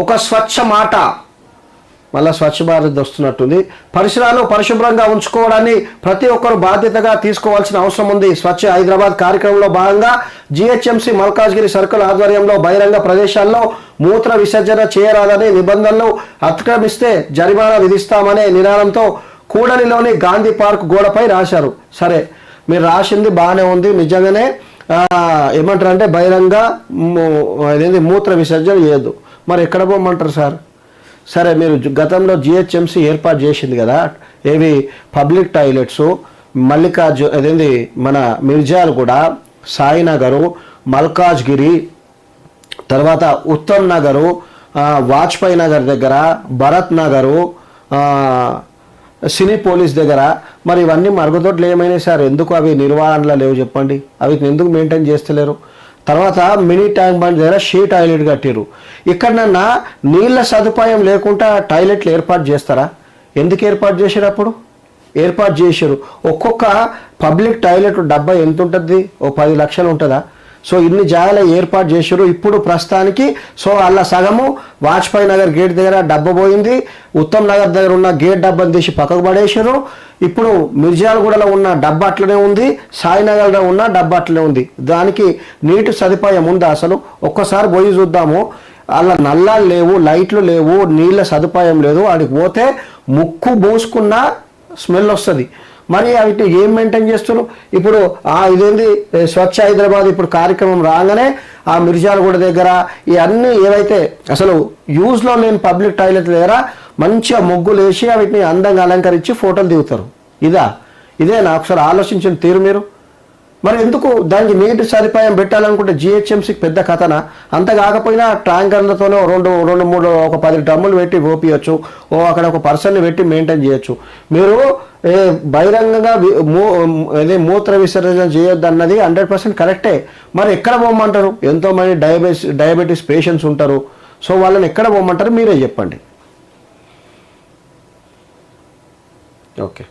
ఒక స్వచ్ఛ మాట, మళ్ళీ స్వచ్ఛ భారత్ వస్తున్నట్టుంది. పరిసరాలు పరిశుభ్రంగా ఉంచుకోవడాన్ని ప్రతి ఒక్కరు బాధ్యతగా తీసుకోవాల్సిన అవసరం ఉంది. స్వచ్ఛ హైదరాబాద్ కార్యక్రమంలో భాగంగా జిహెచ్ఎంసీ మల్కాజ్గిరి సర్కిల్ ఆధ్వర్యంలో బహిరంగ ప్రదేశాల్లో మూత్ర విసర్జన చేయరాదని నిబంధనలు అతిక్రమిస్తే జరిమానా విధిస్తామనే నినాదంతో కూడలిలోని గాంధీ పార్క్ గోడపై రాశారు. సరే, మీరు రాసింది బాగానే ఉంది, నిజంగానే ఏమంటారు అంటే బహిరంగ మూత్ర విసర్జన చేయొద్దు. మరి ఎక్కడ పోమంటారు సార్? సరే, మీరు గతంలో జిహెచ్ఎంసీ ఏర్పాటు చేసింది కదా, ఏవి పబ్లిక్ టాయిలెట్స్ అదేంది మన మిర్జాలగూడ, సాయినగరు, మల్కాజ్గిరి, తర్వాత ఉత్తమ్ నగరు, వాజ్పేయి నగర్ దగ్గర, భరత్ నగరు, సినీ పోలీస్ దగ్గర, మరి ఇవన్నీ మరుగుదొడ్లు ఏమైనాయి సార్? ఎందుకు అవి నిర్వహణలో లేవు చెప్పండి? అవి ఎందుకు మెయింటైన్ చేస్తలేరు? తర్వాత మినీ ట్యాంక్ బండ్ దగ్గర షీ టాయిలెట్ కట్టిరు. ఇక్కడన్నా నీళ్ళ సదుపాయం లేకుండా టాయిలెట్లు ఏర్పాటు చేస్తారా? ఎందుకు ఏర్పాటు చేశారు? అప్పుడు ఏర్పాటు చేశారు. ఒక్కొక్క పబ్లిక్ టాయిలెట్ డబ్బా ఎంత ఉంటుంది? ఓ 10 లక్షలు ఉంటుందా? సో ఇన్ని జాగాలు ఏర్పాటు చేశారు. ఇప్పుడు ప్రస్తుతానికి సో అలా సగము వాజ్పేయి నగర్ గేట్ దగ్గర డబ్బా పోయింది, ఉత్తమ్ నగర్ దగ్గర ఉన్న గేట్ డబ్బాని తీసి పక్కకు పడేశారు. ఇప్పుడు మిర్జాలగూడలో ఉన్న డబ్బా అట్లనే ఉంది, సాయినగర్లో ఉన్న డబ్బా అట్లనే ఉంది. దానికి నీటి సదుపాయం ఉందా అసలు? ఒక్కసారి పోయి చూద్దాము. అలా నల్లాలు లేవు, లైట్లు లేవు, నీళ్ళ సదుపాయం లేదు. వాడికి పోతే ముక్కు మూసుకున్న స్మెల్ వస్తుంది. మరి వీటిని ఏం మెయింటైన్ చేస్తున్నారు? ఇప్పుడు ఇదేంది స్వచ్ఛ హైదరాబాద్ ఇప్పుడు కార్యక్రమం రాగానే ఆ మిర్జాలగూడ దగ్గర ఇవన్నీ ఏవైతే అసలు యూజ్లో లేని పబ్లిక్ టాయిలెట్ దగ్గర మంచిగా ముగ్గులు వేసి వీటిని అందంగా అలంకరించి ఫోటోలు దిగుతారు. ఇదేనా ఒకసారి ఆలోచించిన తీరు మీరు? మరి ఎందుకు దానికి నీటి సదుపాయం పెట్టాలనుకుంటే జిహెచ్ఎంసీకి పెద్ద కథనా? అంత కాకపోయినా ట్యాంకర్లతోనే రెండు మూడు ఒక 10 డ్రమ్ములు పెట్టి పోపియచ్చు, అక్కడ ఒక పర్సన్ని పెట్టి మెయింటైన్ చేయొచ్చు. మీరు బహిరంగంగా మూత్ర విసర్జన చేయొద్దు అన్నది 100% కరెక్టే. మరి ఎక్కడ పోమంటారు? ఎంతోమంది డయాబెటీస్ పేషెంట్స్ ఉంటారు. సో వాళ్ళని ఎక్కడ పోమంటారు? మీరే చెప్పండి. ఓకే.